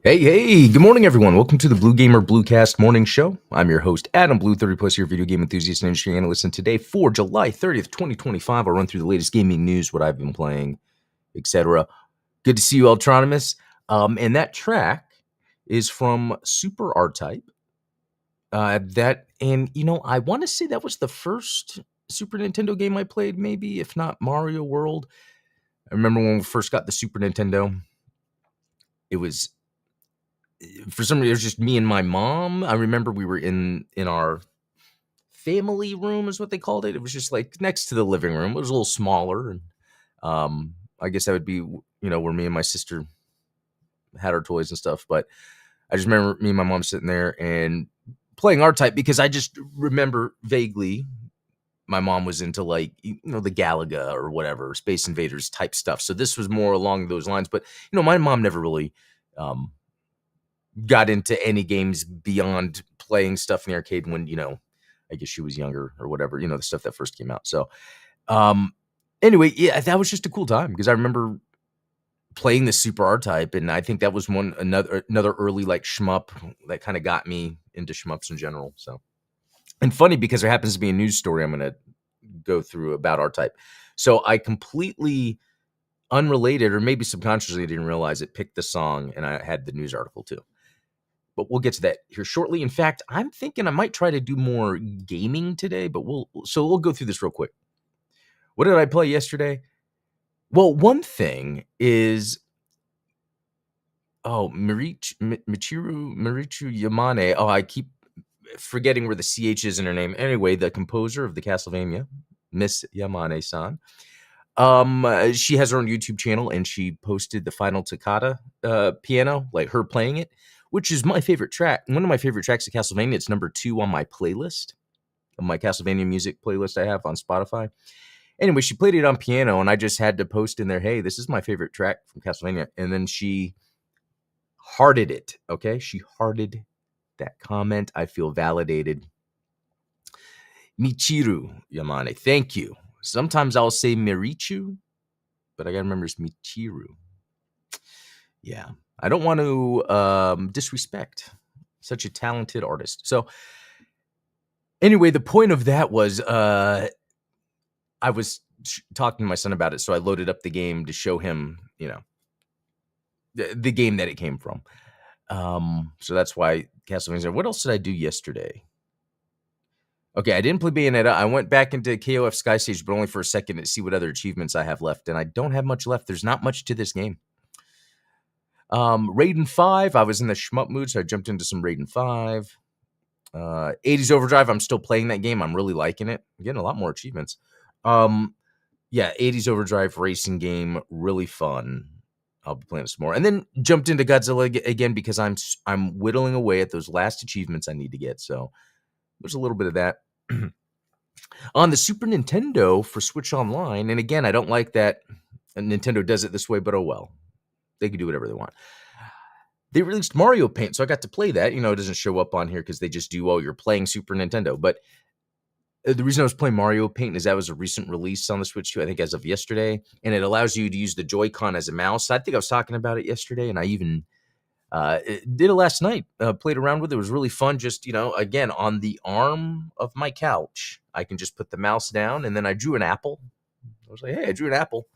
Hey, good morning, everyone. Welcome to the Blue Gamer Bluecast morning show. I'm your host, Adam Blue, 30-plus year video game enthusiast and industry analyst. And today, for July 30th, 2025, I'll run through the latest gaming news, what I've been playing, etc. Good to see you, Ultronymous. And that track is from Super R-Type. I want to say that was the first Super Nintendo game I played, maybe, if not Mario World. I remember when we first got the Super Nintendo, it was... For some reason, it was just me and my mom. I remember we were in our family room, is what they called it. It was just like next to the living room. It was a little smaller, and I guess that would be where me and my sister had our toys and stuff. But I just remember me and my mom sitting there and playing R-Type because I just remember vaguely my mom was into the Galaga or whatever, Space Invaders type stuff. So this was more along those lines. But my mom never really got into any games beyond playing stuff in the arcade when, I guess she was younger or whatever, the stuff that first came out. So anyway, yeah, that was just a cool time because I remember playing the Super R-Type, and I think that was another early like shmup that kind of got me into shmups in general. So, and funny because there happens to be a news story I'm going to go through about R-Type. So I completely unrelated, or maybe subconsciously didn't realize it, picked the song, and I had the news article too. But we'll get to that here shortly. In fact, I'm thinking I might try to do more gaming today, but we'll go through this real quick. What did I play yesterday? Well, one thing is, Michiru Yamane. Oh, I keep forgetting where the CH is in her name. Anyway, the composer of the Castlevania, Miss Yamane-san. She has her own YouTube channel, and she posted the final toccata piano, like her playing it, which is my favorite track. One of my favorite tracks of Castlevania. It's number 2 on my playlist, on my Castlevania music playlist I have on Spotify. Anyway, she played it on piano, and I just had to post in there, hey, this is my favorite track from Castlevania. And then she hearted it, okay? She hearted that comment. I feel validated. Michiru Yamane, thank you. Sometimes I'll say Mirichu, but I got to remember it's Michiru. Yeah. I don't want to disrespect such a talented artist. So anyway, the point of that was I was talking to my son about it, so I loaded up the game to show him, the game that it came from. So that's why Castlevania. What else did I do yesterday? Okay, I didn't play Bayonetta. I went back into KOF Sky Stage, but only for a second to see what other achievements I have left, and I don't have much left. There's not much to this game. Raiden 5, I was in the shmup mood, so I jumped into some Raiden 5. 80s Overdrive, I'm still playing that game. I'm really liking it. I'm getting a lot more achievements. Yeah, 80s Overdrive racing game, really fun. I'll be playing some more. And then jumped into Godzilla again because I'm whittling away at those last achievements I need to get. So there's a little bit of that. On the Super Nintendo for Switch Online, and again, I don't like that Nintendo does it this way, but oh well. They can do whatever they want. They released Mario Paint, so I got to play that. It doesn't show up on here because they just do, you're playing Super Nintendo. But the reason I was playing Mario Paint is that was a recent release on the Switch too, I think as of yesterday. And it allows you to use the Joy-Con as a mouse. I think I was talking about it yesterday, and I even did it last night. Played around with it. It was really fun. Just, again, on the arm of my couch, I can just put the mouse down, and then I drew an apple. I was like, hey, I drew an apple.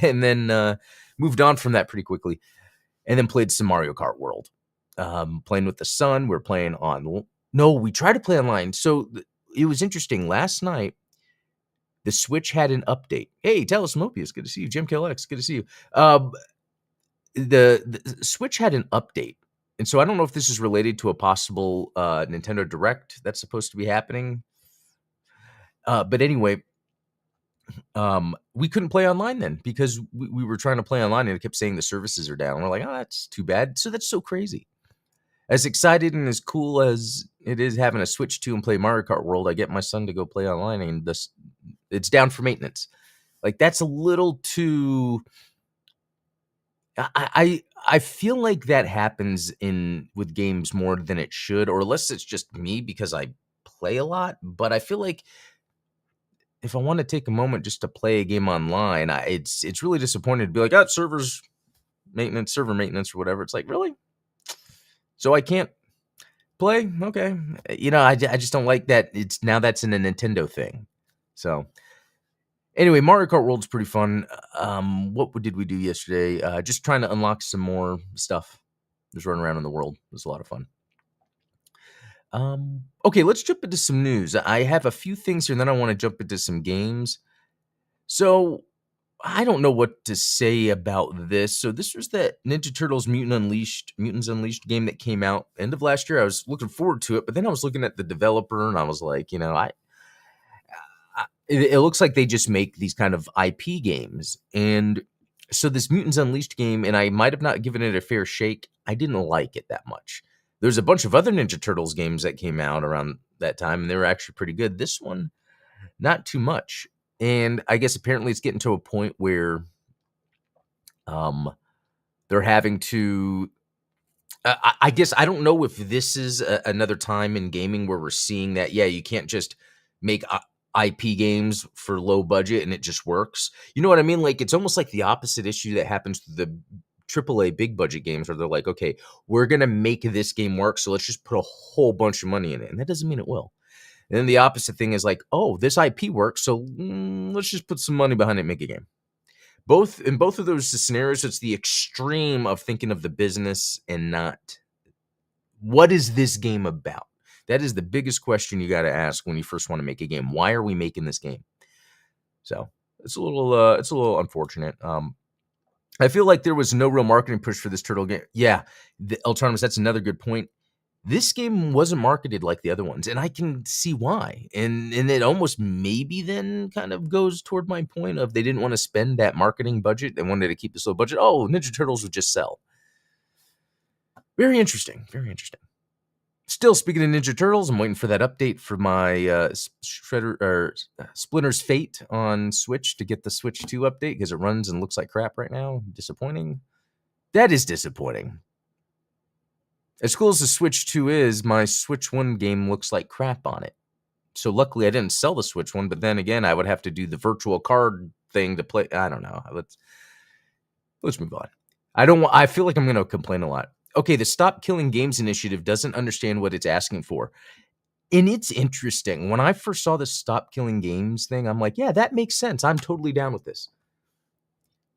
And then moved on from that pretty quickly, and then played some Mario Kart World. Playing with the son. We're playing on. No, we tried to play online. So it was interesting. Last night, the Switch had an update. Hey, Telesmopius, good to see you. Jim KLX, good to see you. The Switch had an update, and so I don't know if this is related to a possible Nintendo Direct that's supposed to be happening. But anyway. We couldn't play online then because we were trying to play online and it kept saying the services are down. We're like, oh, that's too bad. So that's so crazy. As excited and as cool as it is having a Switch 2 and play Mario Kart World, I get my son to go play online and it's down for maintenance. Like, that's a little too... I feel like that happens with games more than it should, or unless it's just me because I play a lot. But I feel like if I want to take a moment just to play a game online, it's really disappointing to be like, servers maintenance, server maintenance, or whatever. It's like, really? So I can't play? Okay. I just don't like that. That's in a Nintendo thing. So anyway, Mario Kart World's pretty fun. What did we do yesterday? Just trying to unlock some more stuff. Just running around in the world. It was a lot of fun. Okay, let's jump into some news. I have a few things here, and then I want to jump into some games. So I don't know what to say about this. So this was that Ninja Turtles Mutants Unleashed game that came out end of last year. I was looking forward to it, but then I was looking at the developer, and I was like, it looks like they just make these kind of IP games. And so this Mutants Unleashed game, and I might have not given it a fair shake. I didn't like it that much. There's a bunch of other Ninja Turtles games that came out around that time, and they were actually pretty good. This one, not too much. And I guess apparently it's getting to a point where they're having to I guess I don't know if this is another time in gaming where we're seeing that, yeah, you can't just make IP games for low budget and it just works. You know what I mean? Like, it's almost like the opposite issue that happens to the AAA big budget games where they're like, okay, we're going to make this game work, so let's just put a whole bunch of money in it. And that doesn't mean it will. And then the opposite thing is like, oh, this IP works, so let's just put some money behind it and make a game. In both of those scenarios, it's the extreme of thinking of the business and not what is this game about? That is the biggest question you got to ask when you first want to make a game. Why are we making this game? So it's a little unfortunate. I feel like there was no real marketing push for this turtle game. Yeah, the Autonomous, that's another good point. This game wasn't marketed like the other ones, and I can see why. And it almost maybe then kind of goes toward my point of they didn't want to spend that marketing budget. They wanted to keep this low budget. Oh, Ninja Turtles would just sell. Very interesting. Very interesting. Still, speaking of Ninja Turtles, I'm waiting for that update for my Splinter's Fate on Switch to get the Switch 2 update because it runs and looks like crap right now. Disappointing. That is disappointing. As cool as the Switch 2 is, my Switch 1 game looks like crap on it. So luckily I didn't sell the Switch 1, but then again, I would have to do the virtual card thing to play. I don't know. Let's move on. I feel like I'm going to complain a lot. Okay, the Stop Killing Games initiative doesn't understand what it's asking for. And it's interesting. When I first saw the Stop Killing Games thing, I'm like, yeah, that makes sense. I'm totally down with this.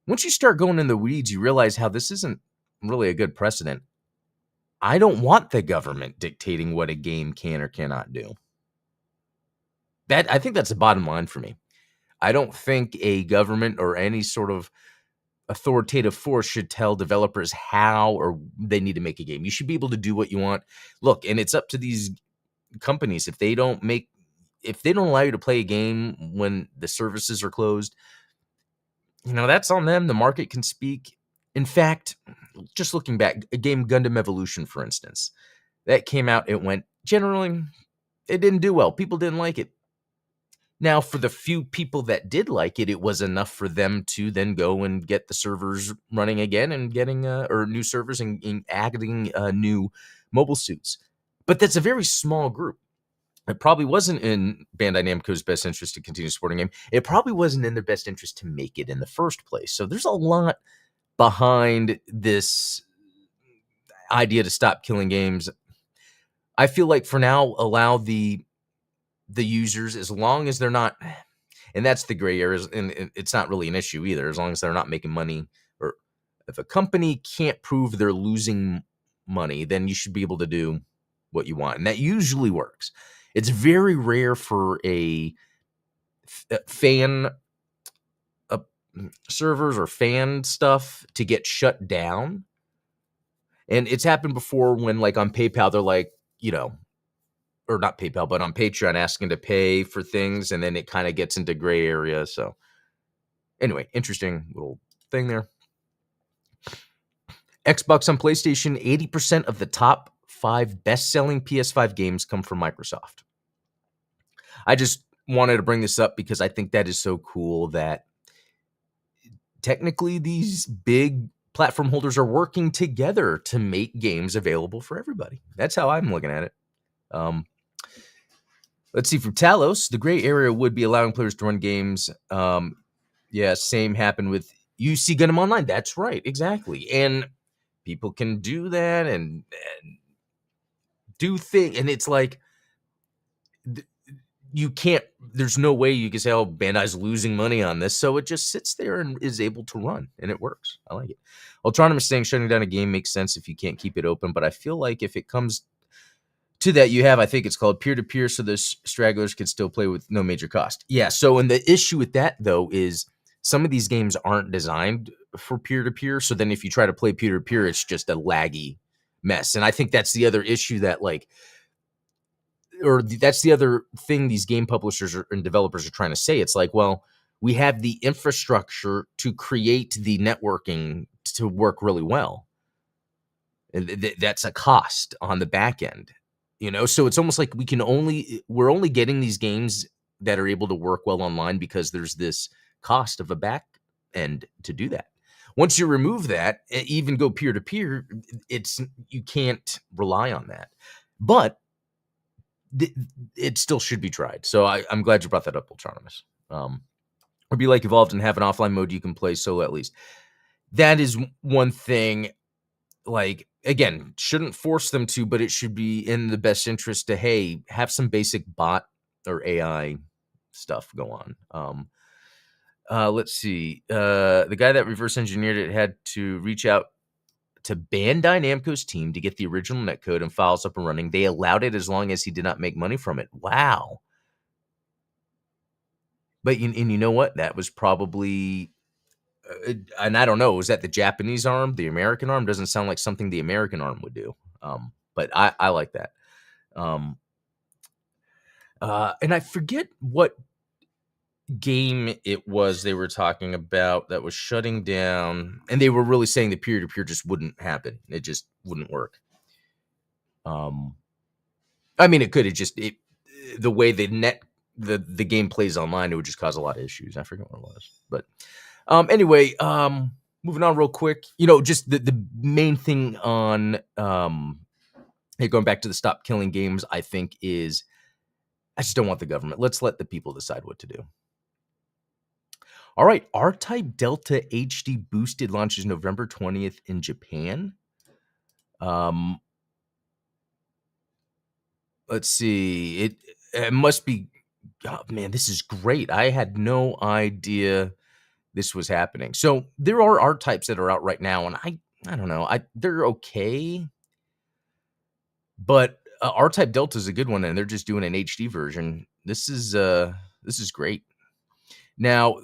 Once you start going in the weeds, you realize how this isn't really a good precedent. I don't want the government dictating what a game can or cannot do. I think that's the bottom line for me. I don't think a government or any sort of authoritative force should tell developers how or they need to make a game. You should be able to do what you want. Look, and it's up to these companies. If they don't allow you to play a game when the services are closed, that's on them. The market can speak. In fact, just looking back, a game Gundam Evolution, for instance, that came out, it didn't do well. People didn't like it. Now, for the few people that did like it, it was enough for them to then go and get the servers running again and getting new servers and adding new mobile suits. But that's a very small group. It probably wasn't in Bandai Namco's best interest to continue supporting game. It probably wasn't in their best interest to make it in the first place. So there's a lot behind this idea to stop killing games. I feel like for now, allow the users, as long as they're not, and that's the gray areas, and it's not really an issue either, as long as they're not making money, or if a company can't prove they're losing money, then you should be able to do what you want. And that usually works. It's very rare for a fan servers or fan stuff to get shut down. And it's happened before when, like, on PayPal, they're like, or not PayPal, but on Patreon, asking to pay for things, and then it kind of gets into gray area. So anyway, interesting little thing there. Xbox on PlayStation, 80% of the top 5 best-selling PS5 games come from Microsoft. I just wanted to bring this up because I think that is so cool that technically these big platform holders are working together to make games available for everybody. That's how I'm looking at it. Let's see, from Talos, the gray area would be allowing players to run games. Yeah, same happened with You see Gundam Online. That's right, exactly. And people can do that and do things, and it's like you can't. There's no way you can say, "Oh, Bandai's losing money on this," so it just sits there and is able to run, and it works. I like it. Autonomous saying shutting down a game makes sense if you can't keep it open, but I feel like if it comes to that, you have, I think it's called peer-to-peer, so the stragglers can still play with no major cost. Yeah, so and the issue with that, though, is some of these games aren't designed for peer-to-peer, so then if you try to play peer-to-peer, it's just a laggy mess. And I think that's the other issue that, like, that's the other thing these game publishers and developers are trying to say. It's like, well, we have the infrastructure to create the networking to work really well. And that's a cost on the back end. So it's almost like we're only getting these games that are able to work well online because there's this cost of a back end to do that. Once you remove that, even go peer to peer, you can't rely on that. But it still should be tried. So I'm glad you brought that up, Ultronomus. Or be like Evolved and have an offline mode you can play solo at least. That is one thing. Like, again, shouldn't force them to, but it should be in the best interest to, hey, have some basic bot or AI stuff go on. Let's see. The guy that reverse engineered it had to reach out to Bandai Namco's team to get the original netcode and files up and running. They allowed it as long as he did not make money from it. Wow. But you know what? That was probably... and I don't know, was that the Japanese arm? The American arm doesn't sound like something the American arm would do. But I like that. And I forget what game it was they were talking about that was shutting down, and they were really saying the peer-to-peer just wouldn't happen. It just wouldn't work. I mean, it could. The way the game plays online, it would just cause a lot of issues. I forget what it was, but anyway, moving on real quick. Just the main thing on going back to the stop killing games, I think is I just don't want the government. Let's let the people decide what to do. All right, R-Type Delta HD Boosted launches November 20th in Japan. Let's see. It must be. Oh, man, this is great. I had no idea this was happening. So there are R-Types that are out right now, and I don't know. They're okay, but R-Type Delta is a good one, and they're just doing an HD version. This is great. Now,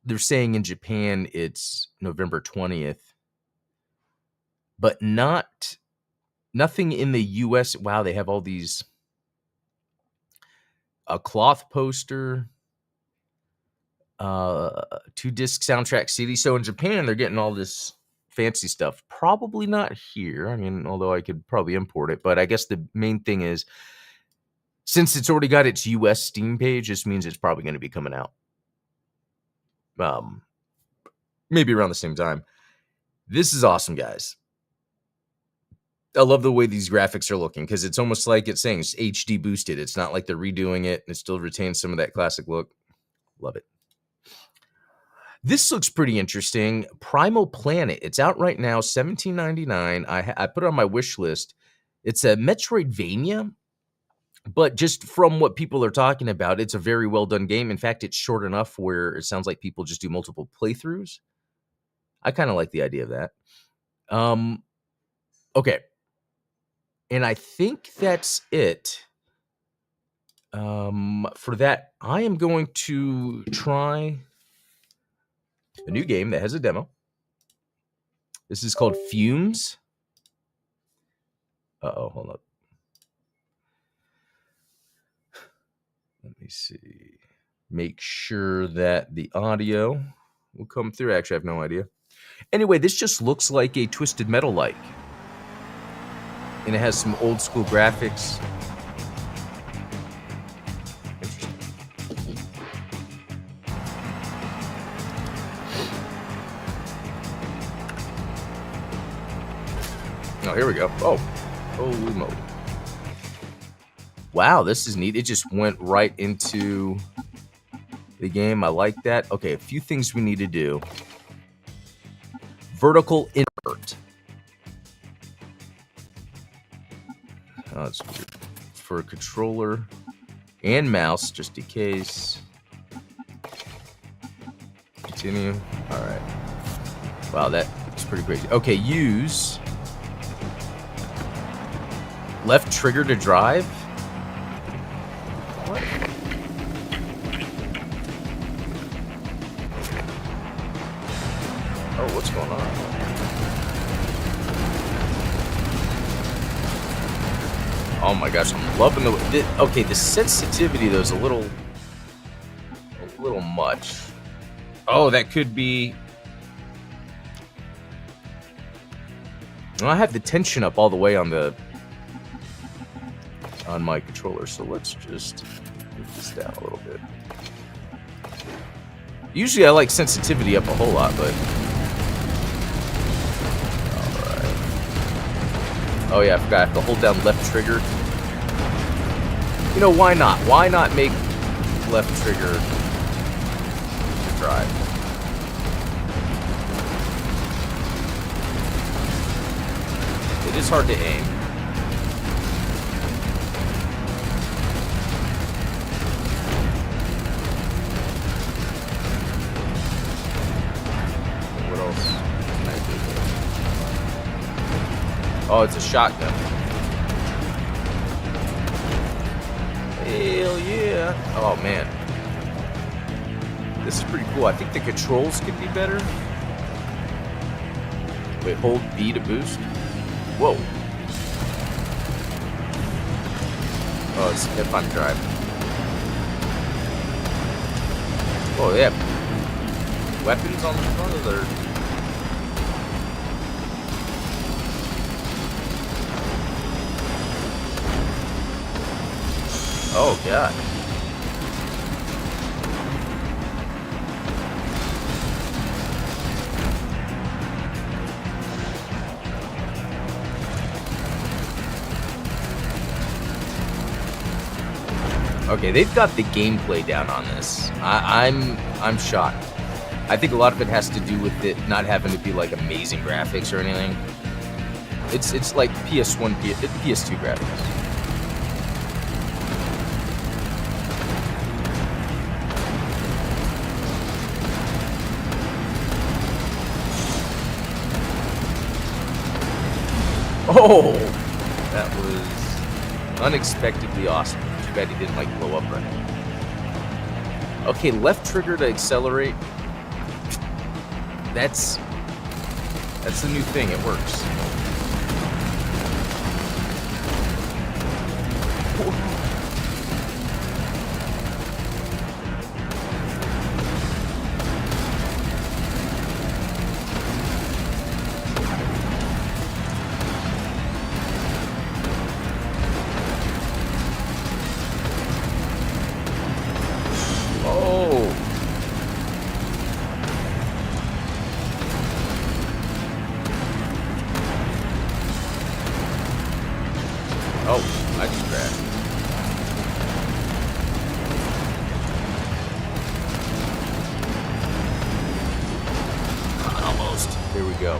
they're saying in Japan it's November 20th, but nothing in the US. Wow, they have all these, a cloth poster, 2-disc soundtrack CD. So in Japan, they're getting all this fancy stuff. Probably not here. I mean, although I could probably import it, but I guess the main thing is, since it's already got its US Steam page, this means it's probably going to be coming out. Maybe around the same time. This is awesome, guys. I love the way these graphics are looking because it's almost like it's saying it's HD boosted. It's not like they're redoing it. It still retains some of that classic look. Love it. This looks pretty interesting. Primal Planet. It's out right now, $17.99. I put it on my wish list. It's a Metroidvania, but just from what people are talking about, it's a very well done game. In fact, it's short enough where it sounds like people just do multiple playthroughs. I kind of like the idea of that. Okay. And I think that's it. For that, I am going to try a new game that has a demo. This is called FUMES. Hold up. Let me see. Make sure that the audio will come through. Actually, I have no idea. Anyway, this just looks like a Twisted Metal-like. And it has some old school graphics. Oh, here we go. Oh, holy moly. Wow, this is neat. It just went right into the game. I like that. Okay, a few things we need to do. vertical invert. Oh, it's weird. For a controller and mouse, just in case. Continue. All right. Wow, that's pretty crazy. Okay, use left trigger to drive. What? Oh, what's going on? Oh my gosh, I'm loving okay, the sensitivity though is a little much. Oh, that could be. Well, I have the tension up all the way on my controller, so let's just move this down a little bit. Usually I like sensitivity up a whole lot, but alright. Oh yeah, I forgot I have to hold down left trigger. You know, why not? Why not make left trigger to drive? It is hard to aim. What else can I do? Oh, it's a shotgun. Hell yeah. Oh man. This is pretty cool. I think the controls could be better. Wait, hold B to boost. Whoa. Oh, it's if I'm driving. Oh, they have weapons on the front of their. Oh, God. Okay, they've got the gameplay down on this. I'm shocked. I think a lot of it has to do with it not having to be like amazing graphics or anything. It's like PS1, PS2 graphics. Oh, that was unexpectedly awesome. Too bad he didn't like blow up right now. Okay, left trigger to accelerate. That's the new thing. It works. Oh, I just crashed. Almost. Here we go.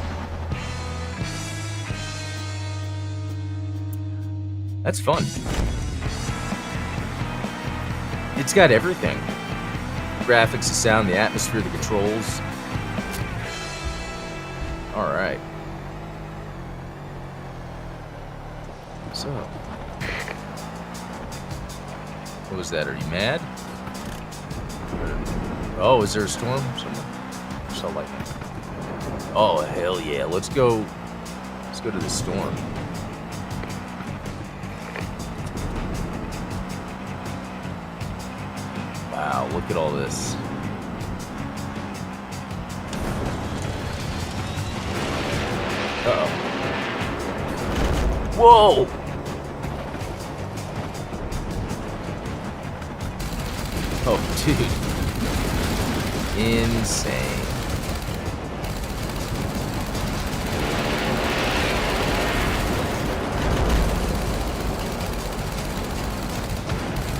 That's fun. It's got everything. Graphics, the sound, the atmosphere, the controls. Alright. So, what was that? Are you mad? Oh, is there a storm somewhere? I saw lightning. Oh, hell yeah. Let's go to the storm. Wow, look at all this. Uh-oh. Whoa! Oh, dude. Insane.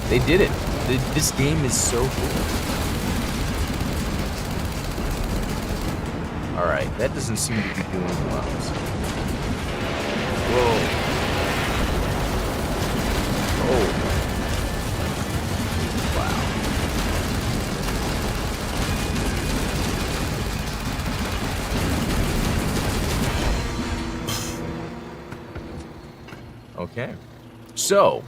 They did it. This game is so cool. Alright, that doesn't seem to be doing well. Whoa. Oh. Wow. Okay. So,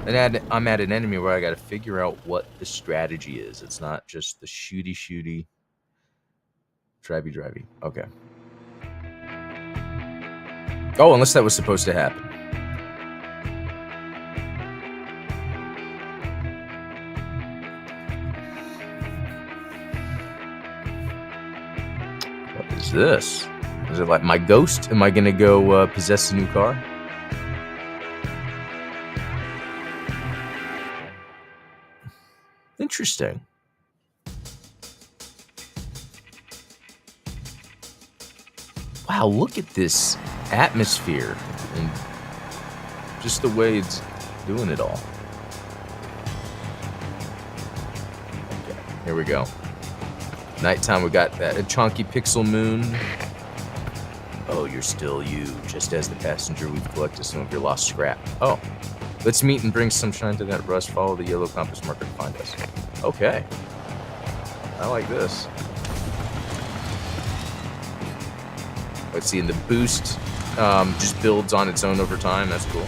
I'm at an enemy where I got to figure out what the strategy is. It's not just the shooty, drivey. Okay. Oh, unless that was supposed to happen. What is this? Is it like my ghost? Am I going to go possess a new car? Interesting. Wow, look at this atmosphere and just the way it's doing it all. Okay, here we go. Nighttime, we got that chunky pixel moon. Oh, you're still you. Just as the passenger, we've collected some of your lost scrap. Oh, let's meet and bring some shine to that rust. Follow the yellow compass marker to find us. Okay. I like this. Let's see, and the boost just builds on its own over time. That's cool.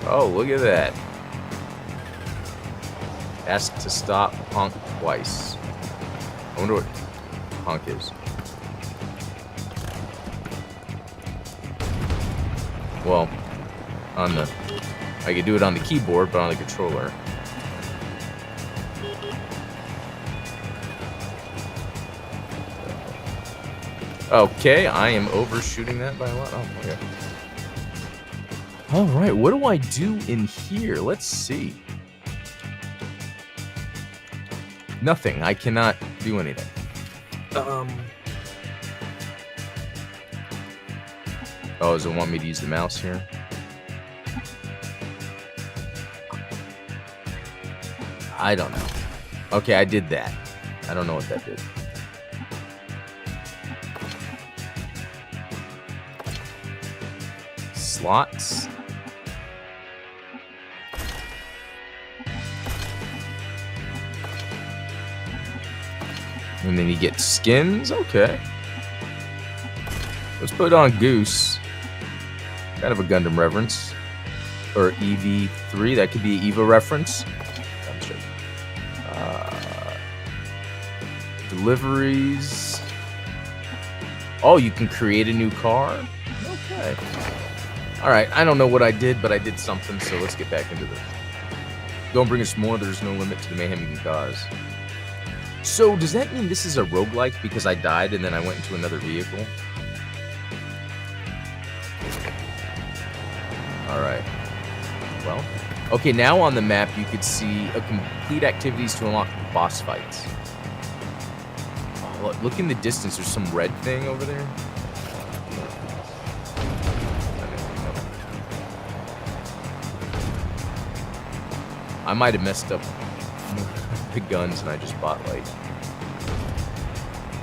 Oh, look at that. Ask to stop honk twice. I wonder what honk is. Well, I could do it on the keyboard, but on the controller. Okay, I am overshooting that by a lot. Oh, okay. All right, what do I do in here? Let's see. Nothing. I cannot do anything. Oh, does it want me to use the mouse here? I don't know. Okay, I did that. I don't know what that did. Slots. And then you get skins. Okay. Let's put on Goose. Kind of a Gundam reference. Or EV3. That could be an EVA reference. Deliveries. Oh, you can create a new car? Okay. Alright, I don't know what I did, but I did something, so let's get back into this. Don't bring us more, there's no limit to the mayhem you can cause. So, does that mean this is a roguelike because I died and then I went into another vehicle? Alright. Well, okay, now on the map you could see a complete activities to unlock boss fights. Oh, look in the distance, there's some red thing over there. I might have messed up the guns and I just bought like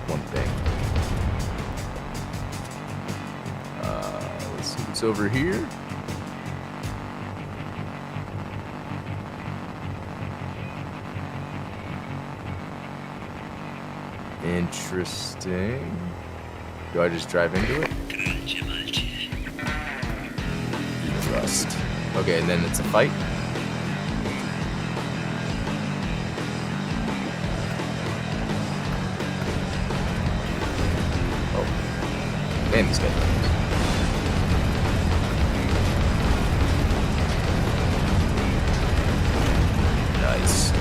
one thing. Let's see what's over here. Interesting. Do I just drive into it? Rust. Okay, and then it's a fight. Man, he's good. Nice.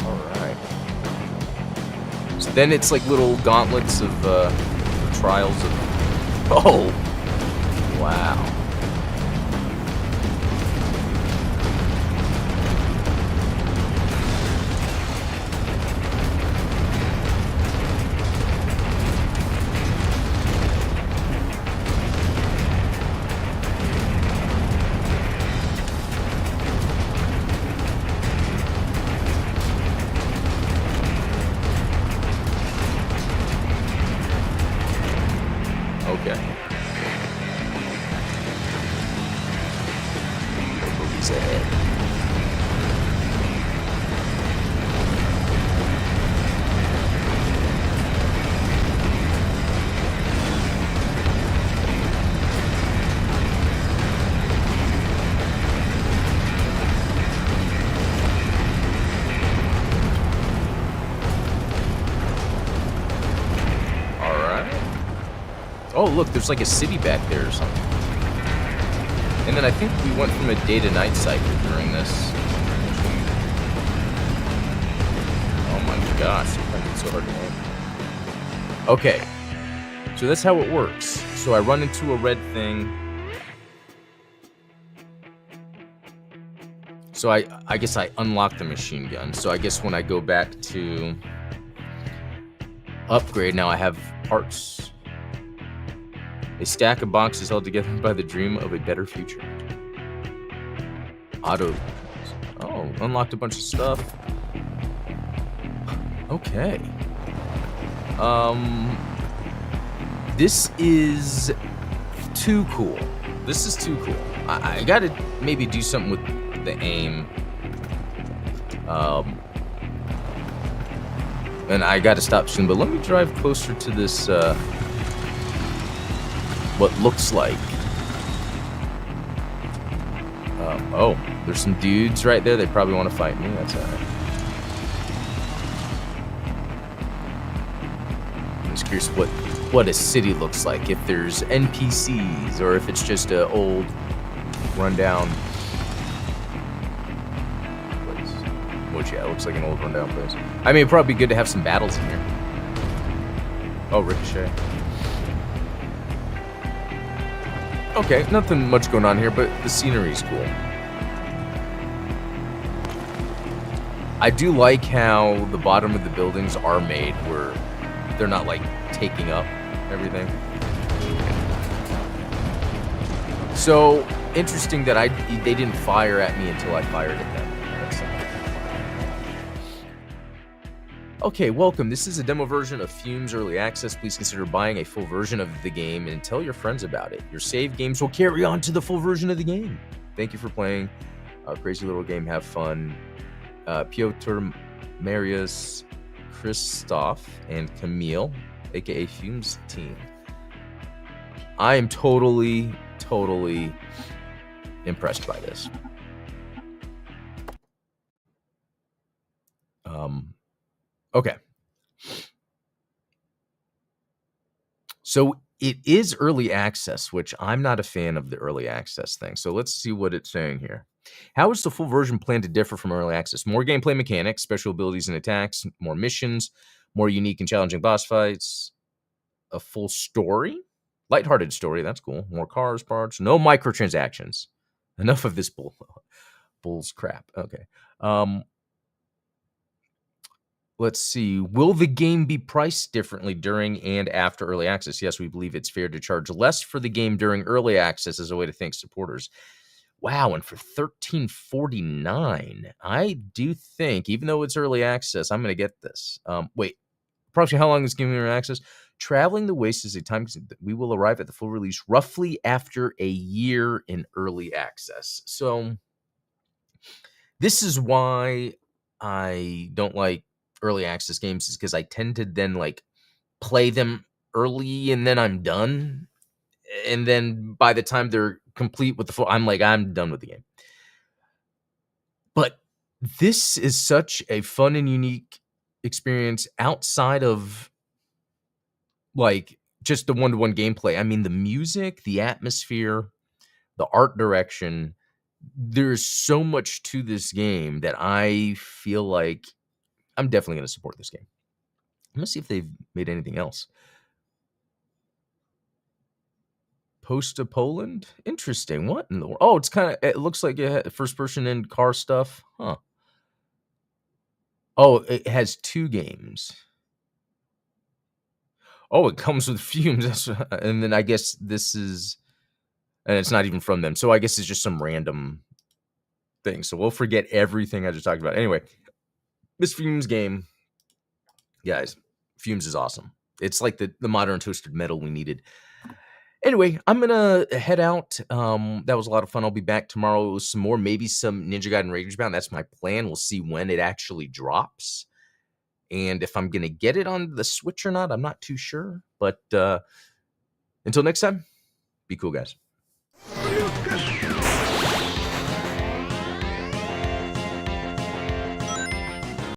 Alright. So then it's like little gauntlets of trials of... Oh! Wow. Oh, look, there's like a city back there or something. And then I think we went from a day to night cycle during this. Oh my gosh, it's so hard to aim. Okay, so that's how it works. So I run into a red thing. So I guess I unlock the machine gun. So I guess when I go back to upgrade, now I have parts. A stack of boxes held together by the dream of a better future. Auto. Oh, unlocked a bunch of stuff. Okay. This is too cool. This is too cool. I gotta maybe do something with the aim. And I gotta stop soon, but let me drive closer to this, what looks like. Oh, there's some dudes right there. They probably want to fight me. That's alright. I'm just curious what a city looks like. If there's NPCs or if it's just an old, rundown place. Which, yeah, it looks like an old, rundown place. I mean, it'd probably be good to have some battles in here. Oh, Ricochet. Okay, nothing much going on here, but the scenery's cool. I do like how the bottom of the buildings are made where they're not like taking up everything. So interesting that they didn't fire at me until I fired at them. Okay, welcome. This is a demo version of FUMES Early Access. Please consider buying a full version of the game and tell your friends about it. Your saved games will carry on to the full version of the game. Thank you for playing. Crazy little game. Have fun. Piotr, Marius, Christoph, and Camille, aka FUMES team. I am totally impressed by this. Okay. So it is early access, which I'm not a fan of the early access thing. So let's see what it's saying here. How is the full version planned to differ from early access? More gameplay mechanics, special abilities and attacks, more missions, more unique and challenging boss fights, a full story, lighthearted story. That's cool. More cars, parts, no microtransactions. Enough of this bull's crap. Okay. Let's see. Will the game be priced differently during and after early access? Yes, we believe it's fair to charge less for the game during early access as a way to thank supporters. Wow, and for $13.49, I do think, even though it's early access, I'm going to get this. Wait, approximately how long is giving early access? Traveling the Waste is a time that we will arrive at the full release roughly after a year in early access. So this is why I don't like early access games, is because I tend to then like play them early and then I'm done. And then by the time they're complete with the full, I'm done with the game. But this is such a fun and unique experience outside of like just the one-to-one gameplay. I mean, the music, the atmosphere, the art direction, there's so much to this game that I feel like I'm definitely going to support this game. I'm going to see if they've made anything else. Post to Poland? Interesting. What in the world? Oh, it looks like first person in car stuff. Huh. Oh, it has 2 games. Oh, it comes with FUMES. And then I guess this is, and it's not even from them. So I guess it's just some random thing. So we'll forget everything I just talked about. Anyway, this FUMES game, guys, FUMES is awesome. It's like the modern Twisted Metal we needed. Anyway, I'm going to head out. That was a lot of fun. I'll be back tomorrow with some more, maybe some Ninja Gaiden Rage Bound. That's my plan. We'll see when it actually drops. And if I'm going to get it on the Switch or not, I'm not too sure. But until next time, be cool, guys.